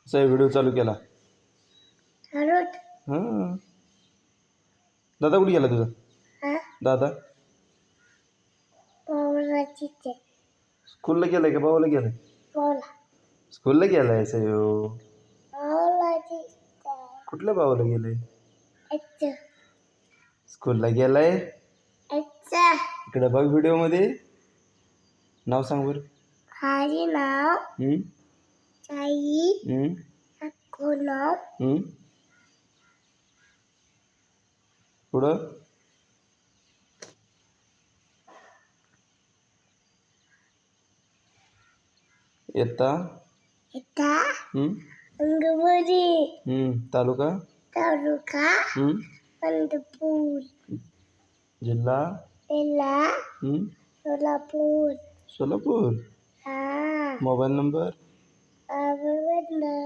असा व्हिडिओ चालू केला. चालूच. हां. दादा कुठे गेला तुझा? हा दादा पावलाची ते स्कूलला गेलाय का भावाला गेलाय? पावला स्कूलला गेलाय सयो. पावलाची ते कुठल्या भावाला गेलाय? अच्छा स्कूलला गेलाय. अच्छा इकडे बघ व्हिडिओ मध्ये. नाव सांग बरं. माझे नाव हम्म? साई हम्म? अक्को नाव हम्म? पुढं येता. इता हम्म? अंगवरी तालुका. तालुका हम्म? पंढरपूर जिल्हा. जिल्हा हम्म? सोलापूर. सोलापूर. हा मोबाईल नंबर. आवडलं